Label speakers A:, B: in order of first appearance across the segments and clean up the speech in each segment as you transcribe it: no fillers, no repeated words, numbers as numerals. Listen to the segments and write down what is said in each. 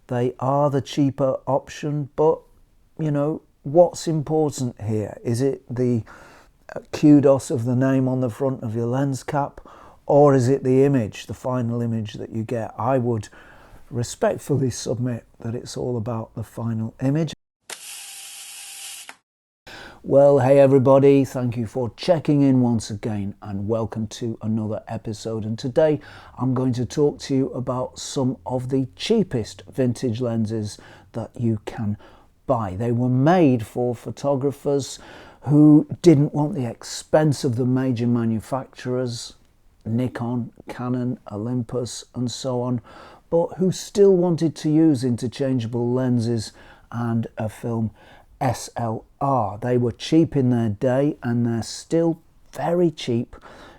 A: They are the cheaper option, but you know, what's important here? Is it the kudos of the name on the front of your lens cap, or is it the image, the final image that you get? I would respectfully submit that it's all about the final image. Well, hey everybody, thank you for checking in once again and welcome to another episode. And today I'm going to talk to you about some of the cheapest vintage lenses that you can buy. They were made for photographers who didn't want the expense of the major manufacturers, Nikon, Canon, Olympus and so on, but who still wanted to use interchangeable lenses and a film SLR. They were cheap in their day and they're still very cheap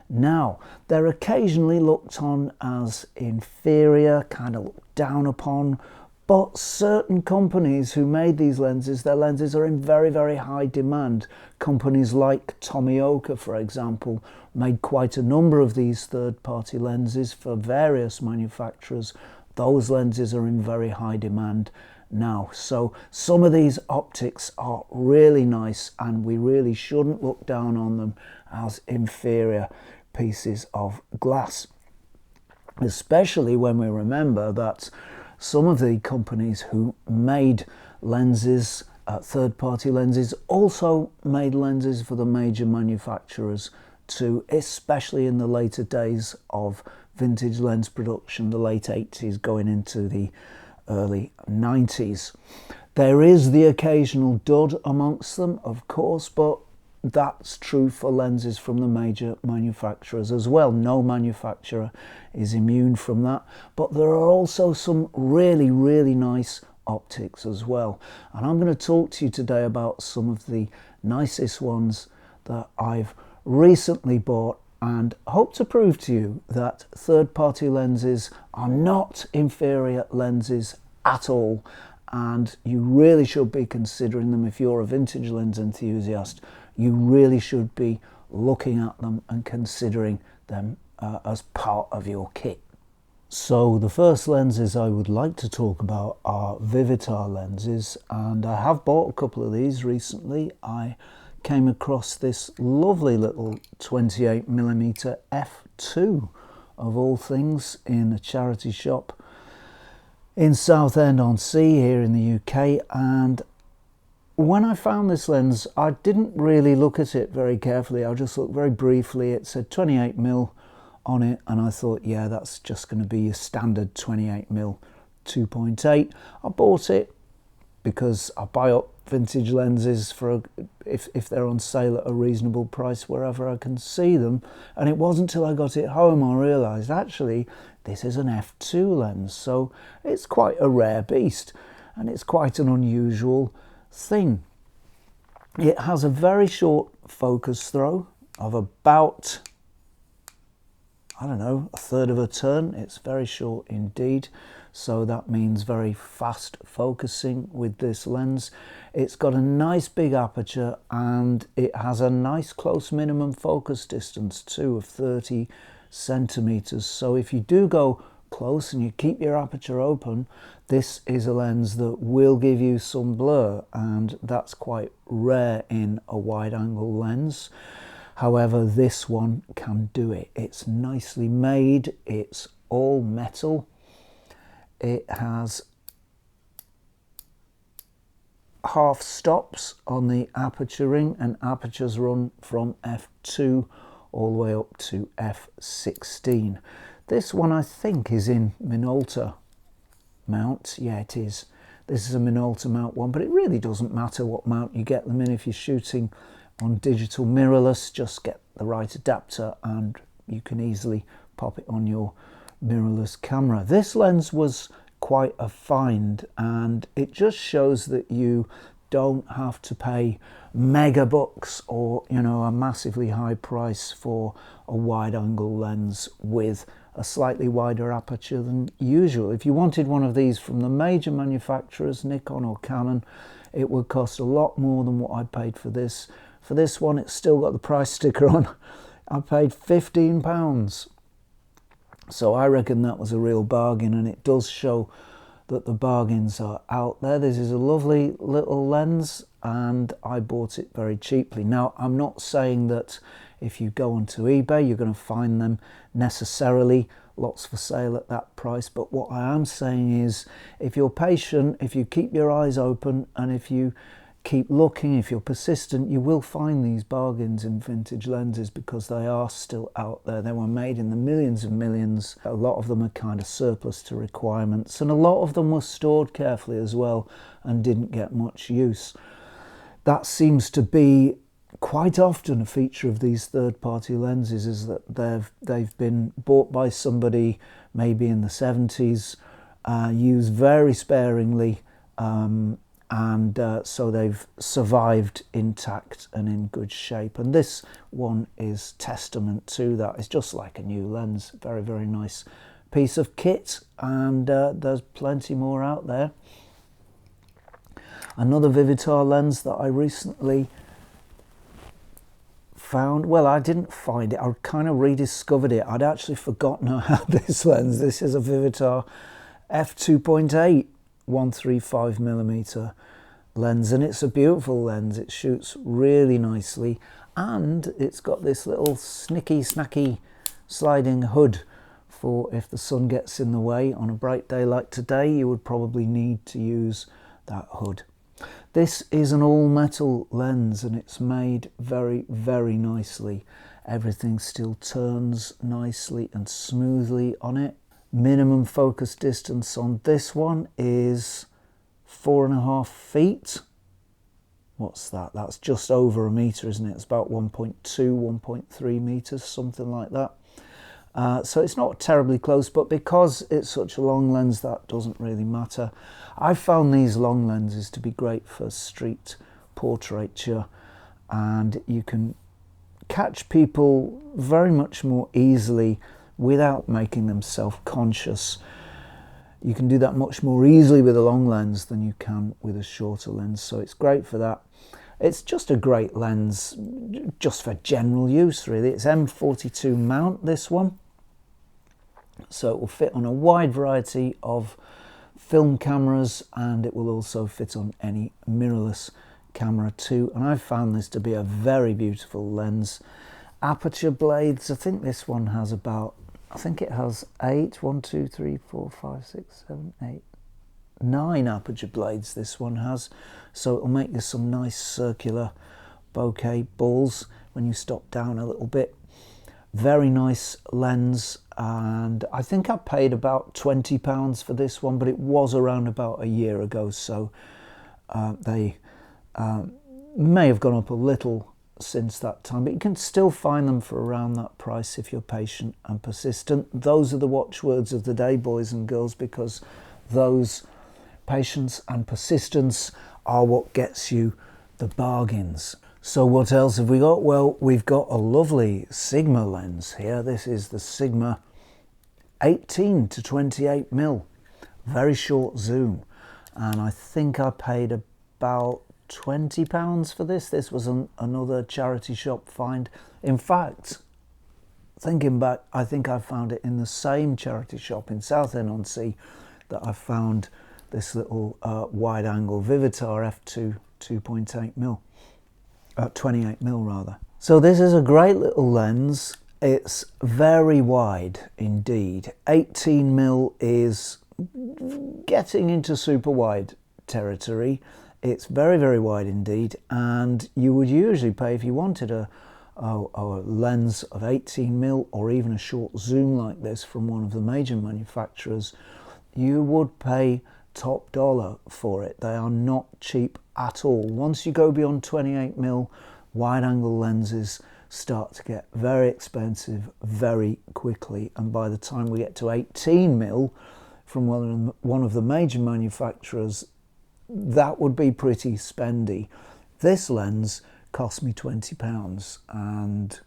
A: now. They're occasionally looked on as inferior, kind of looked down upon, but certain companies who made these lenses, their lenses are in very, very high demand. Companies like Tomioka, for example, made quite a number of these third-party lenses for various manufacturers. Those lenses are in very high demand now. So some of these optics are really nice and we really shouldn't look down on them as inferior pieces of glass, especially when we remember that some of the companies who made lenses, third-party lenses, also made lenses for the major manufacturers too, especially in the later days of vintage lens production, the late 80s going into the early 90s. There is the occasional dud amongst them, of course, but that's true for lenses from the major manufacturers as well. No manufacturer is immune from that, but there are also some really, really nice optics as well. And I'm going to talk to you today about some of the nicest ones that I've recently bought and hope to prove to you that third-party lenses are not inferior lenses at all, and you really should be considering them. If you're a vintage lens enthusiast, you really should be looking at them and considering them as part of your kit. So the first lenses I would like to talk about are Vivitar lenses, and I have bought a couple of these recently. I came across this lovely little 28mm f2 of all things in a charity shop in Southend-on-Sea here in the UK, and when I found this lens I didn't really look at it very carefully. I just looked very briefly. It said 28mm on it and I thought, yeah, that's just going to be your standard 28mm 2.8. I bought it because I buy up vintage lenses for if they're on sale at a reasonable price wherever I can see them, and it wasn't until I got it home I realised actually this is an f2 lens, so it's quite a rare beast and it's quite an unusual thing. It has a very short focus throw of about, I don't know, a third of a turn. It's very short indeed, so that means very fast focusing with this lens. It's got a nice big aperture and it has a nice close minimum focus distance too of 30 centimeters. So if you do go close and you keep your aperture open, this is a lens that will give you some blur, and that's quite rare in a wide angle lens. However, this one can do it. It's nicely made, it's all metal. It has half stops on the aperture ring, and apertures run from f2 all the way up to f16. This one I think is in Minolta mount. Yeah, it is. This is a Minolta mount one, but it really doesn't matter what mount you get them in. If you're shooting on digital mirrorless, just get the right adapter and you can easily pop it on your mirrorless camera. This lens was quite a find, and it just shows that you don't have to pay mega bucks or, you know, a massively high price for a wide angle lens with a slightly wider aperture than usual. If you wanted one of these from the major manufacturers, Nikon or Canon, it would cost a lot more than what I paid for this. For this one, it's still got the price sticker on. I paid £15. So I reckon that was a real bargain, and it does show that the bargains are out there. This is a lovely little lens and I bought it very cheaply. Now, I'm not saying that if you go onto eBay, you're going to find them necessarily lots for sale at that price. But what I am saying is, if you're patient, if you keep your eyes open, and if you keep looking, if you're persistent, you will find these bargains in vintage lenses, because they are still out there. They were made in the millions and millions. A lot of them are kind of surplus to requirements, and a lot of them were stored carefully as well and didn't get much use. That seems to be quite often a feature of these third-party lenses, is that they've been bought by somebody maybe in the 70s, used very sparingly, and so they've survived intact and in good shape. And this one is testament to that. It's just like a new lens. Very, very nice piece of kit, and there's plenty more out there. Another Vivitar lens that I recently found, well, I didn't find it, I kind of rediscovered it. I'd actually forgotten I had this lens. This is a Vivitar f2.8 135mm lens, and it's a beautiful lens. It shoots really nicely, and it's got this little snacky sliding hood for if the sun gets in the way. On a bright day like today, you would probably need to use that hood. This is an all-metal lens, and it's made very, very nicely. Everything still turns nicely and smoothly on it. Minimum focus distance on this one is 4.5 feet. What's that? That's just over a metre, isn't it? It's about 1.2, 1.3 metres, something like that. So it's not terribly close, but because it's such a long lens, that doesn't really matter. I found these long lenses to be great for street portraiture, and you can catch people very much more easily without making them self-conscious. You can do that much more easily with a long lens than you can with a shorter lens, so it's great for that. It's just a great lens just for general use, really. It's M42 mount, this one, so it will fit on a wide variety of film cameras, and it will also fit on any mirrorless camera too. And I've found this to be a very beautiful lens. Aperture blades, I think this one has about, I think it has 8, 1, 2, 3, 4, 5, 6, 7, 8, 9 aperture blades this one has, so it'll make you some nice circular bokeh balls when you stop down a little bit. Very nice lens, and I think I paid about £20 for this one, but it was around about a year ago, so they may have gone up a little since that time, but you can still find them for around that price if you're patient and persistent. Those are the watchwords of the day, boys and girls, because those patience and persistence are what gets you the bargains. So what else have we got? Well, we've got a lovely Sigma lens here. This is the Sigma 18 to 28mm, very short zoom, and I think I paid about £20 for this. This was another charity shop find. In fact, thinking back, I think I found it in the same charity shop in Southend-on-Sea that I found this little wide-angle Vivitar f2 2.8mm, 28mm rather. So this is a great little lens. It's very wide indeed. 18mm is getting into super wide territory. It's very, very wide indeed, and you would usually pay, if you wanted a lens of 18mm or even a short zoom like this from one of the major manufacturers, you would pay top dollar for it. They are not cheap at all. Once you go beyond 28mm, wide angle lenses start to get very expensive very quickly, and by the time we get to 18mm from one of the major manufacturers, that would be pretty spendy. This lens cost me £20, and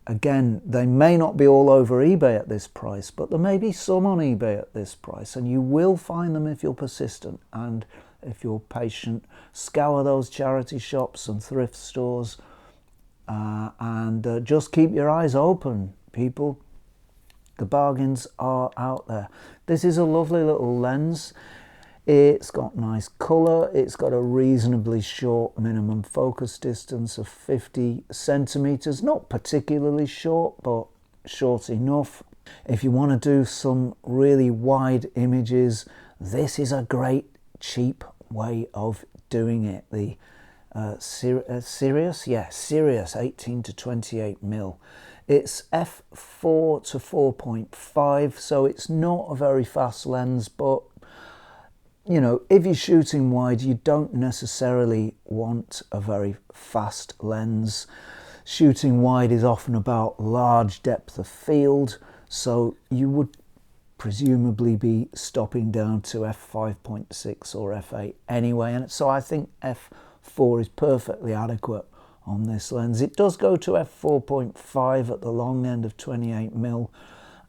A: again, they may not be all over eBay at this price, but there may be some on eBay at this price, and you will find them if you're persistent and if you're patient. Scour those charity shops and thrift stores, and just keep your eyes open, people. The bargains are out there. This is a lovely little lens. It's got nice colour, it's got a reasonably short minimum focus distance of 50 centimetres, not particularly short, but short enough. If you want to do some really wide images, this is a great cheap way of doing it. The Sirius 18 to 28 mil. It's f4 to 4.5, so it's not a very fast lens, but you know, if you're shooting wide, you don't necessarily want a very fast lens. Shooting wide is often about large depth of field, so you would presumably be stopping down to f5.6 or f8 anyway, and so I think f4 is perfectly adequate on this lens. It does go to f4.5 at the long end of 28 mil,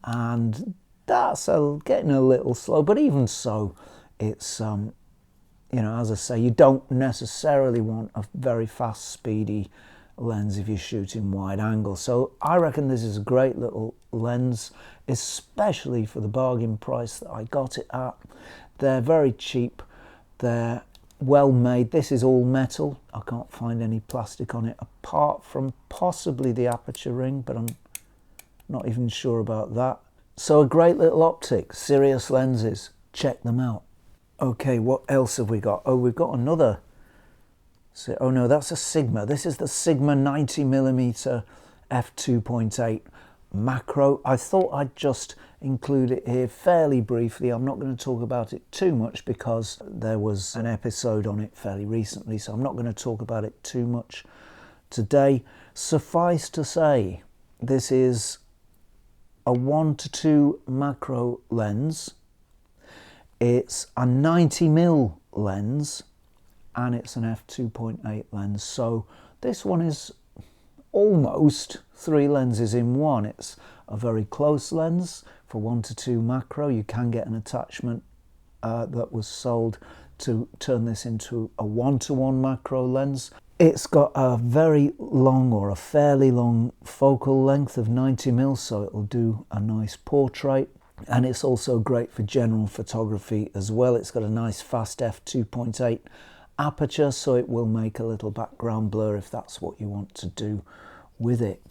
A: and that's getting a little slow, but even so, it's you know, as I say, you don't necessarily want a very fast, speedy lens if you're shooting wide angle. So I reckon this is a great little lens, especially for the bargain price that I got it at. They're very cheap, they're well made. This is all metal. I can't find any plastic on it apart from possibly the aperture ring, but I'm not even sure about that. So a great little optic, Sirius lenses, check them out. Okay, what else have we got? Oh, we've got another. Oh no, that's a Sigma. This is the Sigma 90mm f2.8 macro. I thought I'd just include it here fairly briefly. I'm not going to talk about it too much because there was an episode on it fairly recently, so I'm not going to talk about it too much today. Suffice to say, this is a 1:2 macro lens. It's a 90mm lens and it's an f2.8 lens, so this one is almost 3 lenses in one. It's a very close lens for 1:2 macro. You can get an attachment that was sold to turn this into a 1:1 macro lens. It's got a very long, or a fairly long, focal length of 90mm, so it'll do a nice portrait. And it's also great for general photography as well. It's got a nice fast f2.8 aperture, so it will make a little background blur if that's what you want to do with it.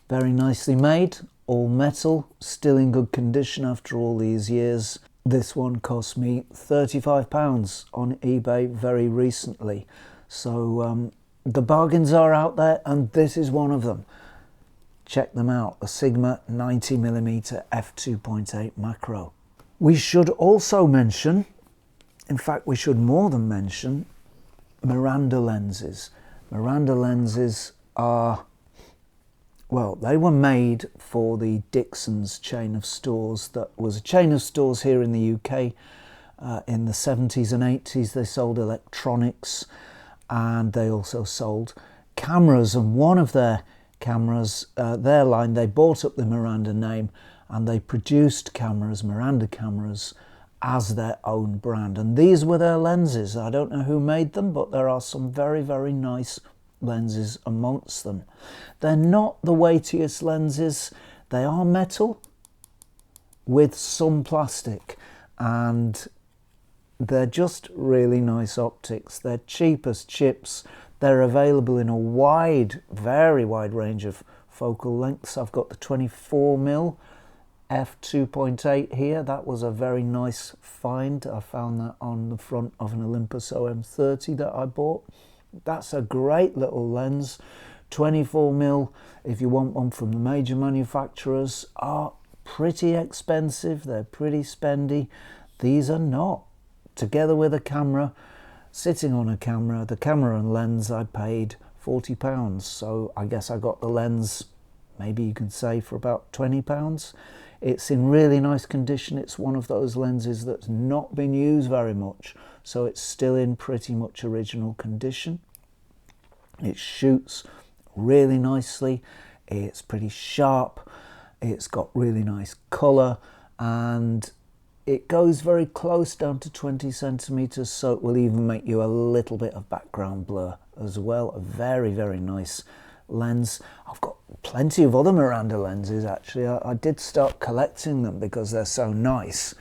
A: Very nicely made, all metal, still in good condition after all these years. This one cost me £35 on eBay very recently. So the bargains are out there, and this is one of them. Check them out, the Sigma 90mm f2.8 macro. We should also mention, in fact we should more than mention, Miranda lenses. Miranda lenses are, well, they were made for the Dixon's chain of stores. That was a chain of stores here in the UK in the 70s and 80s. They sold electronics and they also sold cameras, and one of their cameras, their line, they bought up the Miranda name and they produced cameras, Miranda cameras, as their own brand, and these were their lenses. I don't know who made them, but there are some very, very nice lenses amongst them. They're not the weightiest lenses. They are metal with some plastic, and they're just really nice optics. They're cheap as chips. They're available in a wide, very wide range of focal lengths. I've got the 24mm f2.8 here. That was a very nice find. I found that on the front of an Olympus OM30 that I bought. That's a great little lens. 24mm, if you want one from the major manufacturers, are pretty expensive. They're pretty spendy. These are not. Together with a camera, sitting on a camera, the camera and lens, I paid £40. So I guess I got the lens, maybe you can say, for about £20. It's in really nice condition. It's one of those lenses that's not been used very much, so it's still in pretty much original condition. It shoots really nicely. It's pretty sharp. It's got really nice colour, and it goes very close down to 20 centimeters, so it will even make you a little bit of background blur as well. A very, very nice lens. I've got plenty of other Miranda lenses actually. I did start collecting them because they're so nice,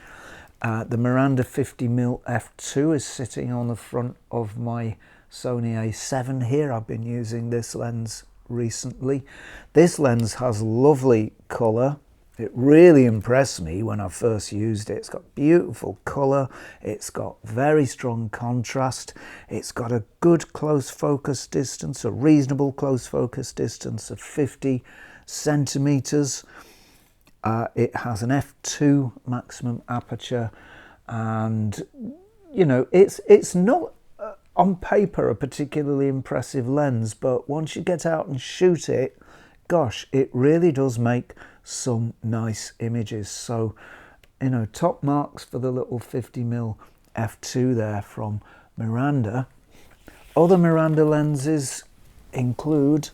A: The Miranda 50mm f2 is sitting on the front of my Sony A7 here. I've been using this lens recently. This lens has lovely colour. It really impressed me when I first used it. It's got beautiful colour, it's got very strong contrast, it's got a good close focus distance, a reasonable close focus distance of 50 centimetres. It has an f2 maximum aperture, and you know, it's not on paper a particularly impressive lens, but once you get out and shoot it, gosh, it really does make some nice images. So, you know, top marks for the little 50mm f2 there from Miranda. Other Miranda lenses include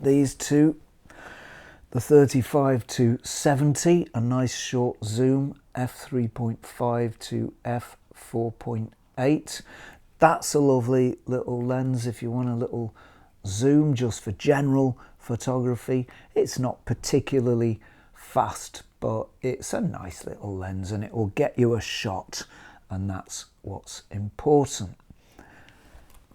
A: these two, the 35-70, a nice short zoom, f3.5 to f4.8. That's a lovely little lens if you want a little zoom just for general photography. It's not particularly fast, but it's a nice little lens and it will get you a shot, and that's what's important.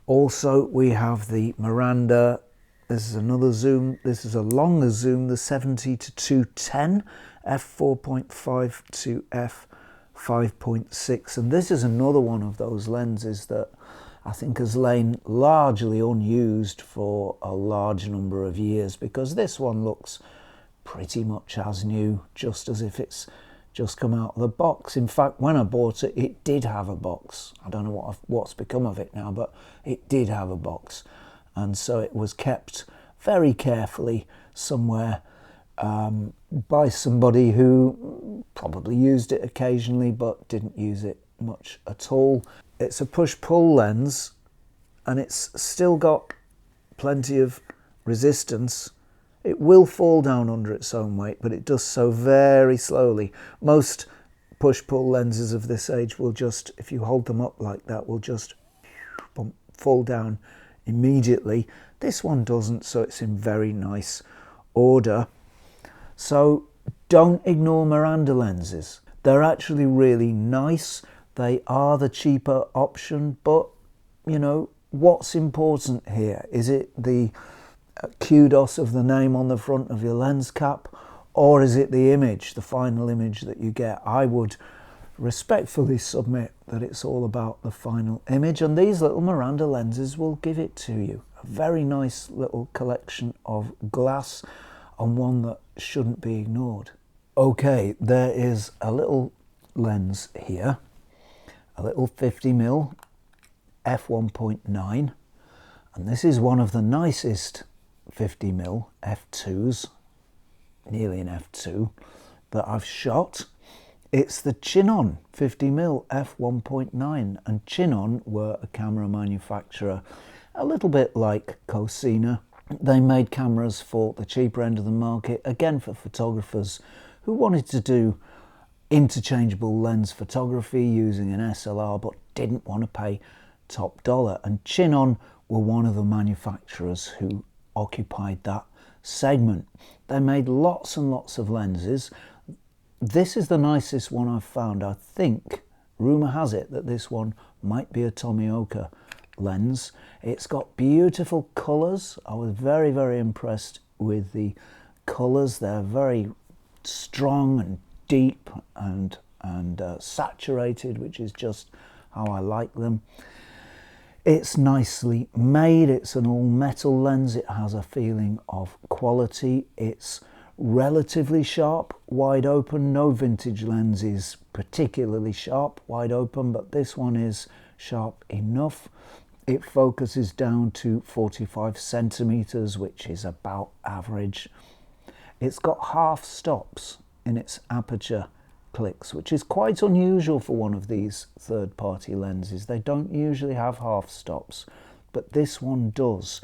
A: Also, we have the Miranda, this is another zoom, this is a longer zoom, the 70-210, f4.5 to f5.6, and this is another one of those lenses that I think has lain largely unused for a large number of years, because this one looks pretty much as new, just as if it's just come out of the box. In fact, when I bought it, it did have a box. I don't know what's become of it now, but it did have a box. And so it was kept very carefully somewhere by somebody who probably used it occasionally, but didn't use it much at all. It's a push-pull lens, and it's still got plenty of resistance. It will fall down under its own weight, but it does so very slowly. Most push-pull lenses of this age will just, if you hold them up like that, will just fall down immediately. This one doesn't, so it's in very nice order. So don't ignore Miranda lenses. They're actually really nice. They are the cheaper option, but you know, what's important here? Is it the kudos of the name on the front of your lens cap, or is it the image, the final image that you get? I would respectfully submit that it's all about the final image, and these little Miranda lenses will give it to you. A very nice little collection of glass, and one that shouldn't be ignored. Okay, there is a little lens here, a little 50mm f1.9, and this is one of the nicest 50mm f2s, nearly an f2, that I've shot. It's the Chinon 50mm f1.9, and Chinon were a camera manufacturer a little bit like Cosina. They made cameras for the cheaper end of the market, again for photographers who wanted to do interchangeable lens photography using an SLR but didn't want to pay top dollar, and Chinon were one of the manufacturers who occupied that segment. They made lots and lots of lenses. This is the nicest one I've found. I think, rumour has it, that this one might be a Tomioka lens. It's got beautiful colours. I was very, very impressed with the colours. They're very strong and deep and saturated, which is just how I like them. It's nicely made. It's an all metal lens. It has a feeling of quality. It's relatively sharp, wide open. No vintage lens is particularly sharp, wide open, but this one is sharp enough. It focuses down to 45 centimeters, which is about average. It's got half stops in its aperture clicks, which is quite unusual for one of these third-party lenses. They don't usually have half stops, but this one does,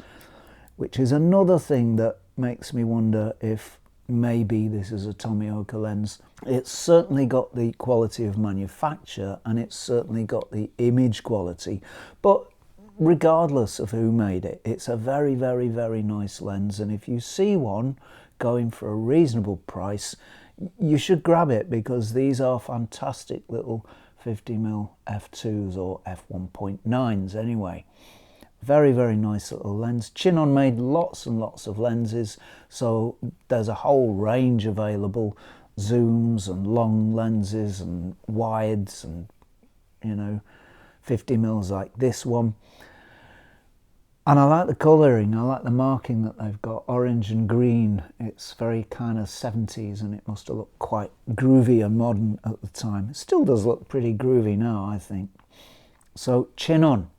A: which is another thing that makes me wonder if maybe this is a Tomioka lens. It's certainly got the quality of manufacture, and it's certainly got the image quality, but regardless of who made it, it's a very, very, very nice lens, and if you see one going for a reasonable price, you should grab it because these are fantastic little 50mm f2s or f1.9s anyway. Very, very nice little lens. Chinon made lots and lots of lenses, so there's a whole range available. Zooms and long lenses and wides and, you know, 50mm like this one. And I like the colouring, I like the marking that they've got, orange and green. It's very kind of 70s and it must have looked quite groovy and modern at the time. It still does look pretty groovy now, I think. So Chinon,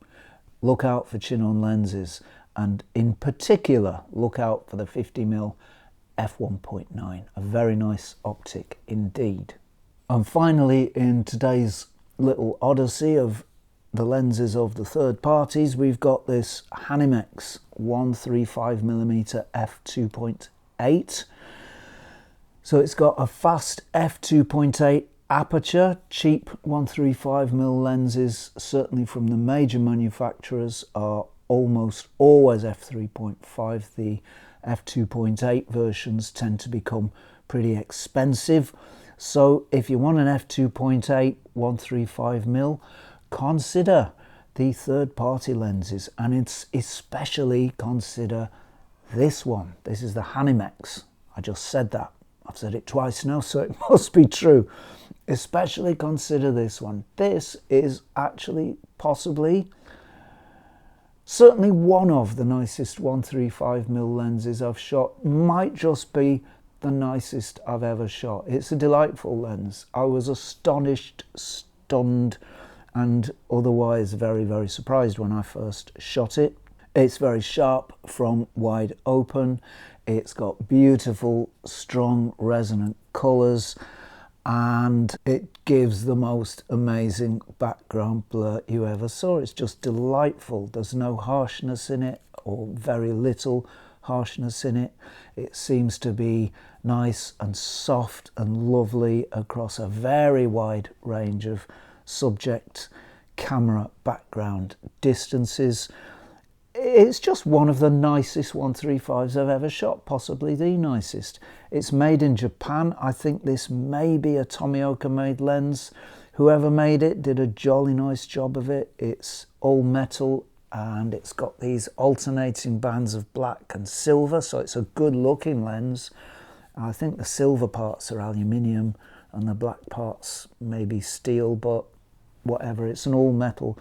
A: look out for Chinon lenses, and in particular look out for the 50mm f1.9, a very nice optic indeed. And finally, in today's little odyssey of the lenses of the third parties, we've got this Hanimex 135mm f2.8. So it's got a fast f2.8 aperture. Cheap 135mm lenses, certainly from the major manufacturers, are almost always f3.5. The f2.8 versions tend to become pretty expensive. So if you want an f2.8 135mm, consider the third-party lenses, and it's especially consider this one. This is the Hanimex. I just said that. I've said it twice now, so it must be true. Especially consider this one. This is actually possibly, certainly one of the nicest 135mm lenses I've shot. Might just be the nicest I've ever shot. It's a delightful lens. I was astonished, stunned, and otherwise very, very surprised when I first shot it. It's very sharp from wide open. It's got beautiful, strong, resonant colours, and it gives the most amazing background blur you ever saw. It's just delightful. There's no harshness in it, or very little harshness in it. It seems to be nice and soft and lovely across a very wide range of subject, camera, background distances. It's just one of the nicest 135s I've ever shot, possibly the nicest. It's made in Japan. I think this may be a Tomioka made lens. Whoever made it did a jolly nice job of it. It's all metal and it's got these alternating bands of black and silver, so it's a good looking lens. I think the silver parts are aluminium and the black parts maybe steel, but whatever, it's an all metal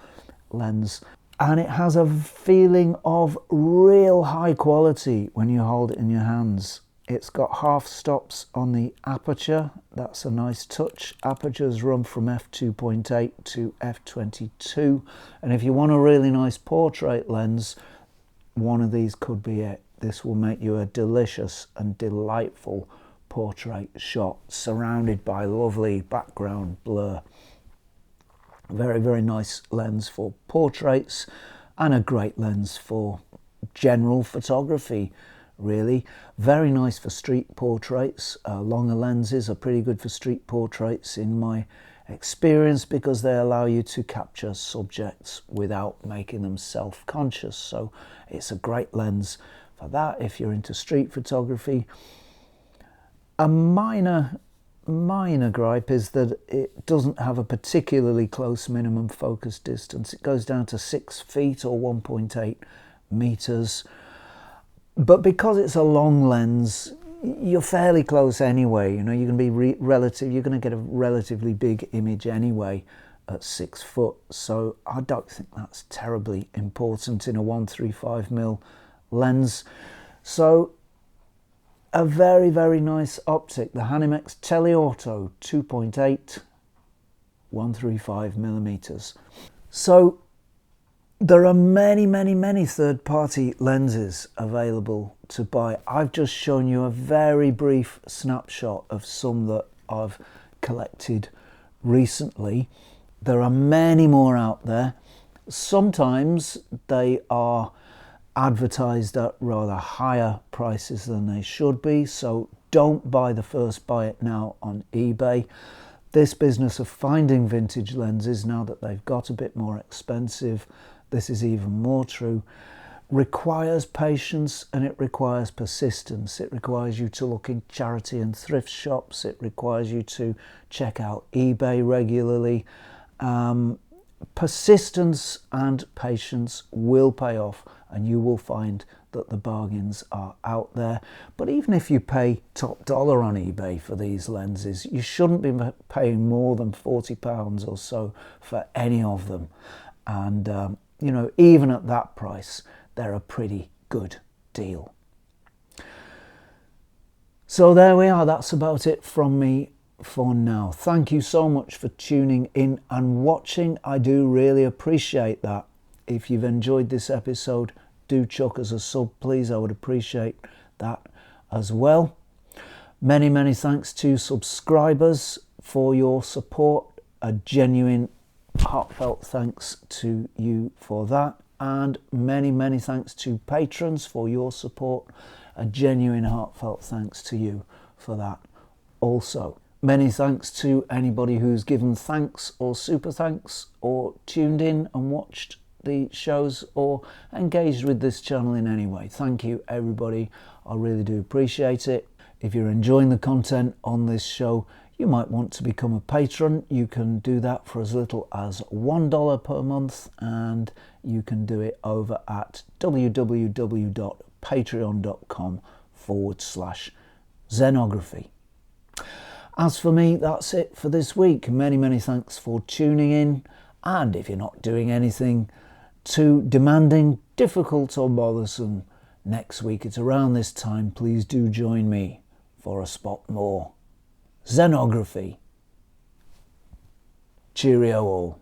A: lens. And it has a feeling of real high quality when you hold it in your hands. It's got half stops on the aperture. That's a nice touch. Apertures run from f2.8 to f22. And if you want a really nice portrait lens, one of these could be it. This will make you a delicious and delightful portrait shot, surrounded by lovely background blur. Very, very nice lens for portraits and a great lens for general photography, really. Very nice for street portraits. Longer lenses are pretty good for street portraits in my experience because they allow you to capture subjects without making them self-conscious. So it's a great lens for that if you're into street photography. A minor gripe is that it doesn't have a particularly close minimum focus distance. It goes down to 6 feet or 1.8 meters. But because it's a long lens, you're fairly close anyway. You know, you're going to be you're going to get a relatively big image anyway at 6 foot. So I don't think that's terribly important in a 135mm lens. So a very, very nice optic, the Hanimex Teleauto 2.8 135mm. So there are many third-party lenses available to buy. I've just shown you a very brief snapshot of some that I've collected recently. There are many more out there. Sometimes they are advertised at rather higher prices than they should be, so don't buy the first buy it now on eBay. This business of finding vintage lenses, now that they've got a bit more expensive, this is even more true. requires patience and it requires persistence. It requires you to look in charity and thrift shops. It requires you to check out eBay regularly. Persistence and patience will pay off, and you will find that the bargains are out there. But even if you pay top dollar on eBay for these lenses, you shouldn't be paying more than £40 or so for any of them. And you know, even at that price, they're a pretty good deal. So there we are. That's about it from me for now. Thank you so much for tuning in and watching. I do really appreciate that. If you've enjoyed this episode, do chuck us a sub, please. I would appreciate that as well. Many thanks to subscribers for your support. A genuine, heartfelt thanks to you for that. And many thanks to patrons for your support. A genuine, heartfelt thanks to you for that also. Many thanks to anybody who's given thanks or super thanks or tuned in and watched the shows or engaged with this channel in any way. Thank you, everybody. I really do appreciate it. If you're enjoying the content on this show, you might want to become a patron. You can do that for as little as $1 per month, and you can do it over at www.patreon.com/Zenography. As for me, that's it for this week. Many thanks for tuning in. And if you're not doing anything too demanding, difficult or bothersome next week at around this time, please do join me for a spot more Zenography. Cheerio all.